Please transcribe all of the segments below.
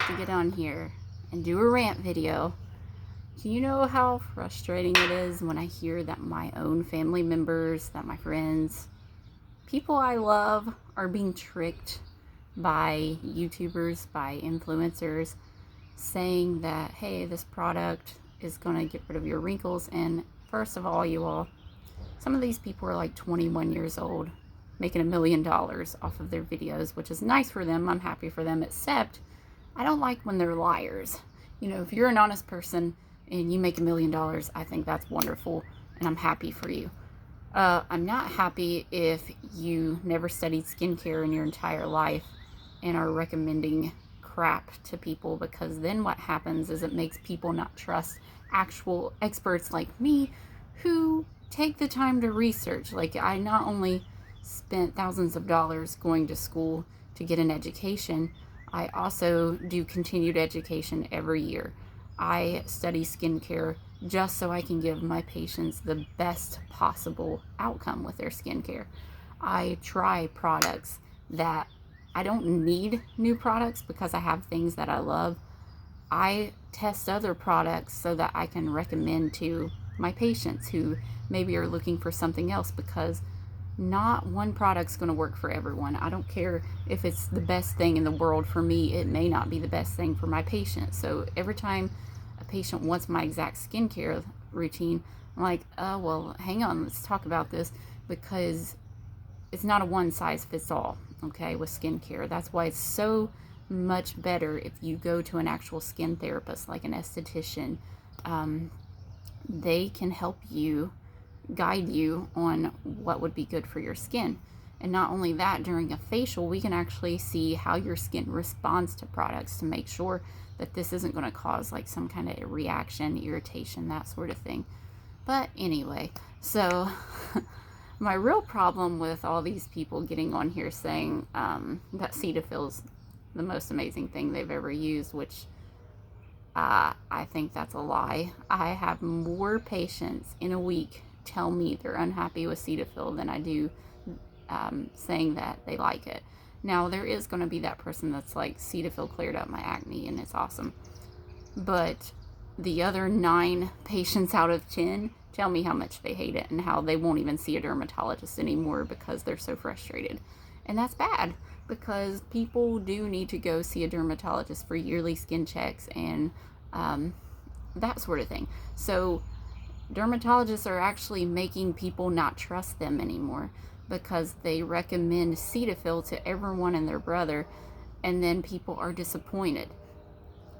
to get on here and do a rant video. Do you know how frustrating it is when I hear that my own family members, that my friends, people I love are being tricked by YouTubers, by influencers, saying that, hey, this product is going to get rid of your wrinkles. And first of all, you all, some of these people are like 21 years old, making $1 million off of their videos, which is nice for them. I'm happy for them, except I don't like when they're liars. You know, if you're an honest person and you make $1 million, I think that's wonderful, and I'm happy for you. I'm not happy if you never studied skincare in your entire life and are recommending crap to people, because then what happens is it makes people not trust actual experts like me who take the time to research. Like, I not only spent thousands of dollars going to school to get an education, I also do continued education every year. I study skincare just so I can give my patients the best possible outcome with their skincare. I try products that I don't need new products because I have things that I love. I test other products so that I can recommend to my patients who maybe are looking for something else, because not one product's going to work for everyone. I don't care if it's the best thing in the world. For me, it may not be the best thing for my patient. So every time a patient wants my exact skincare routine, I'm like, oh, well, hang on, let's talk about this, because it's not a one size fits all, okay, with skincare. That's why it's so much better if you go to an actual skin therapist, like an esthetician. They can help you, guide you on what would be good for your skin. And not only that, during a facial, we can actually see how your skin responds to products to make sure that this isn't going to cause like some kind of reaction, irritation, that sort of thing. But anyway, so my real problem with all these people getting on here saying that cetaphil's the most amazing thing they've ever used, which I think that's a lie. I have more patients in a week tell me they're unhappy with cetaphil than I do saying that they like it. Now, there is going to be that person that's like, cetaphil cleared up my acne and it's awesome. But the other 9 patients out of 10 tell me how much they hate it and how they won't even see a dermatologist anymore because they're so frustrated. And that's bad, because people do need to go see a dermatologist for yearly skin checks and that sort of thing. So dermatologists are actually making people not trust them anymore, because they recommend cetaphil to everyone and their brother, and then people are disappointed.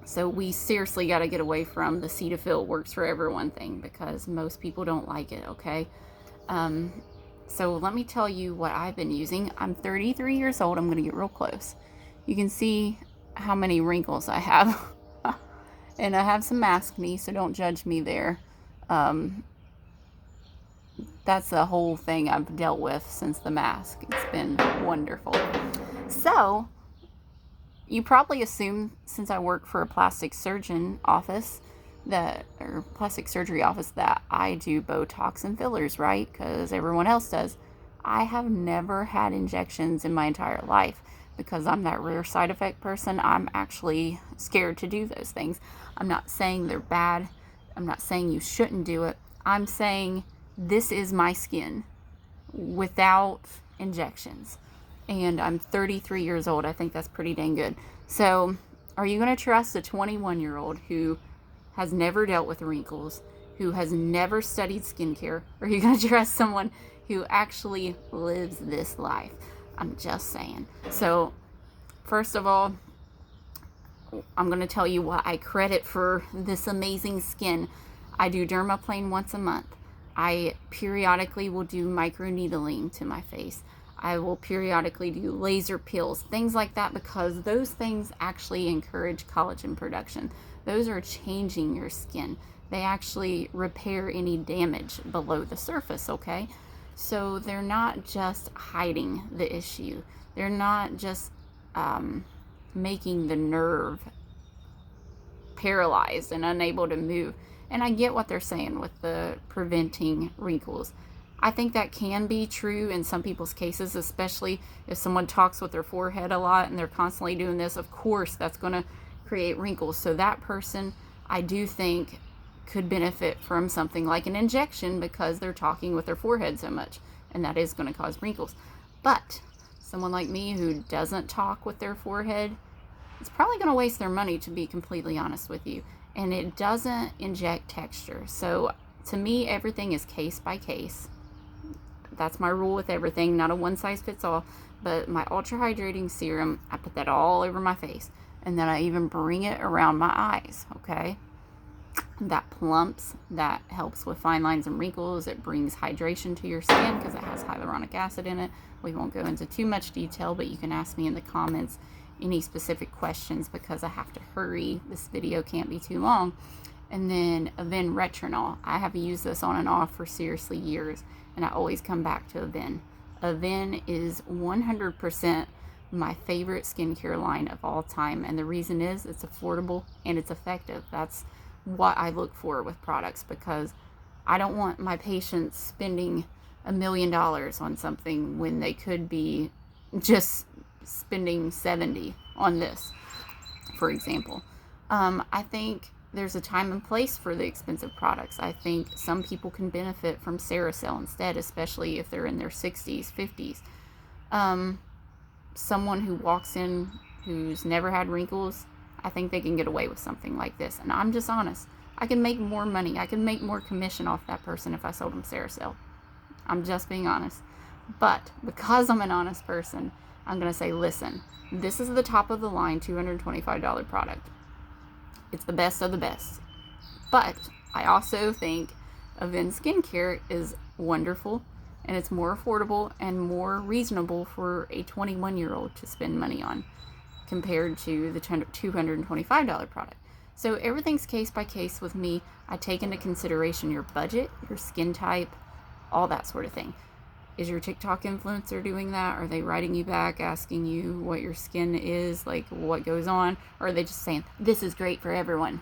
So we seriously got to get away from the cetaphil works for everyone thing, because most people don't like it, okay? So let me tell you what I've been using. I'm 33 years old. I'm going to get real close. You can see how many wrinkles I have. And I have some maskne, so don't judge me there. That's the whole thing I've dealt with since the mask. It's been wonderful. So you probably assume, since I work for a plastic surgeon office, or plastic surgery office, that I do Botox and fillers, right? Because everyone else does. I have never had injections in my entire life, because I'm that rare side effect person. I'm actually scared to do those things. I'm not saying they're bad. I'm not saying you shouldn't do it. I'm saying this is my skin without injections. And I'm 33 years old. I think that's pretty dang good. So are you going to trust a 21-year-old who has never dealt with wrinkles, who has never studied skincare? Or are you going to trust someone who actually lives this life? I'm just saying. So first of all, I'm going to tell you what I credit for this amazing skin. I do dermaplane once a month. I periodically will do microneedling to my face. I will periodically do laser peels, things like that, because those things actually encourage collagen production. Those are changing your skin. They actually repair any damage below the surface, okay? So they're not just hiding the issue. They're not just making the nerve paralyzed and unable to move. And I get what they're saying with the preventing wrinkles. I think that can be true in some people's cases, especially if someone talks with their forehead a lot and they're constantly doing this. Of course, that's going to create wrinkles. So that person, I do think, could benefit from something like an injection because they're talking with their forehead so much, and that is going to cause wrinkles. But someone like me who doesn't talk with their forehead, it's probably going to waste their money, to be completely honest with you. And it doesn't inject texture. So to me, everything is case by case. That's my rule with everything, not a one size fits all. But my ultra hydrating serum, I put that all over my face, and then I even bring it around my eyes, okay? That plumps, that helps with fine lines and wrinkles. It brings hydration to your skin because it has hyaluronic acid in it. We won't go into too much detail, but you can ask me in the comments any specific questions because I have to hurry. This video can't be too long. And then Aven Retinol. I have used this on and off for seriously years, and I always come back to Aven. Aven is 100% my favorite skincare line of all time, and the reason is it's affordable and it's effective. That's what I look for with products, because I don't want my patients spending $1 million on something when they could be just spending 70 on this, for example. I think there's a time and place for the expensive products. I think some people can benefit from Cetaphil instead, especially if they're in their 60s, 50s. Someone who walks in who's never had wrinkles, I think they can get away with something like this. And I'm just honest. I can make more money. I can make more commission off that person if I sold them Cetaphil. I'm just being honest. But because I'm an honest person, I'm going to say, listen, this is the top of the line $225 product. It's the best of the best. But I also think Aven Skincare is wonderful, and it's more affordable and more reasonable for a 21-year-old to spend money on compared to the $225 product. So everything's case by case with me. I take into consideration your budget, your skin type, all that sort of thing. Is your TikTok influencer doing that? Are they writing you back, asking you what your skin is, like what goes on? Or are they just saying, this is great for everyone?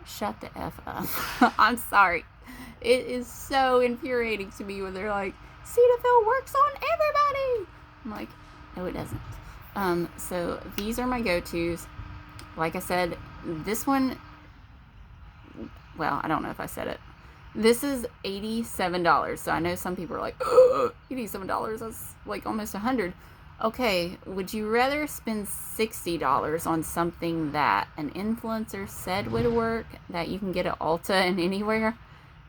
Shut the F up. I'm sorry. It is so infuriating to me when they're like, Cetaphil works on everybody. I'm like, no, it doesn't. So these are my go-tos. Like I said, this one, well, I don't know if I said it. This is $87. So I know some people are like, oh, $87, that's like almost $100. Okay, would you rather spend $60 on something that an influencer said would work, that you can get at Ulta and anywhere,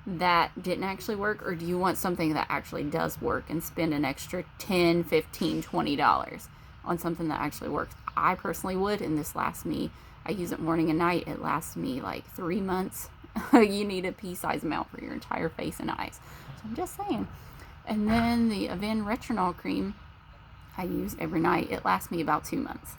that didn't actually work? Or do you want something that actually does work and spend an extra $10, $15, $20 on something that actually works? I personally would, and this lasts me, I use it morning and night, it lasts me like 3 months. You need a pea-size amount for your entire face and eyes. So I'm just saying. And then the Aven Retinol cream I use every night. It lasts me about 2 months.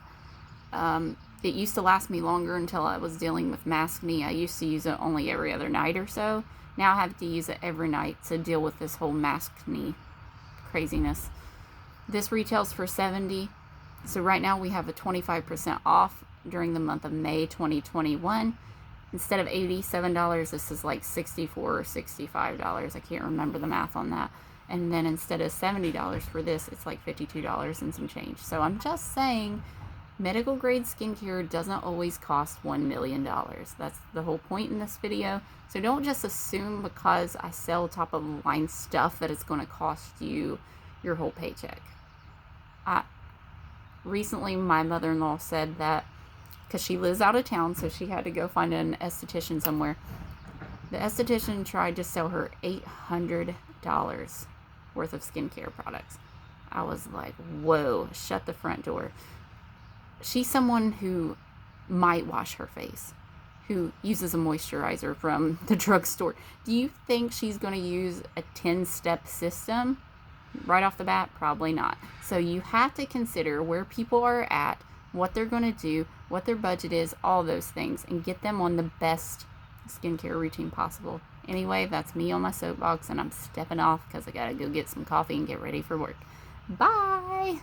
It used to last me longer until I was dealing with maskne. I used to use it only every other night or so. Now I have to use it every night to deal with this whole maskne craziness. This retails for $70. So right now we have a 25% off during the month of May 2021. Instead of $87, this is like $64 or $65. I can't remember the math on that. And then instead of $70 for this, it's like $52 and some change. So I'm just saying, medical grade skincare doesn't always cost $1 million. That's the whole point in this video. So don't just assume because I sell top of the line stuff that it's going to cost you your whole paycheck. Recently, my mother-in-law said that, because she lives out of town, so she had to go find an esthetician somewhere. The esthetician tried to sell her $800 worth of skincare products. I was like, whoa, shut the front door. She's someone who might wash her face, who uses a moisturizer from the drugstore. Do you think she's going to use a 10-step system right off the bat? Probably not. So you have to consider where people are at, what they're going to do, what their budget is, all those things, and get them on the best skincare routine possible. Anyway, that's me on my soapbox, and I'm stepping off because I gotta go get some coffee and get ready for work. Bye!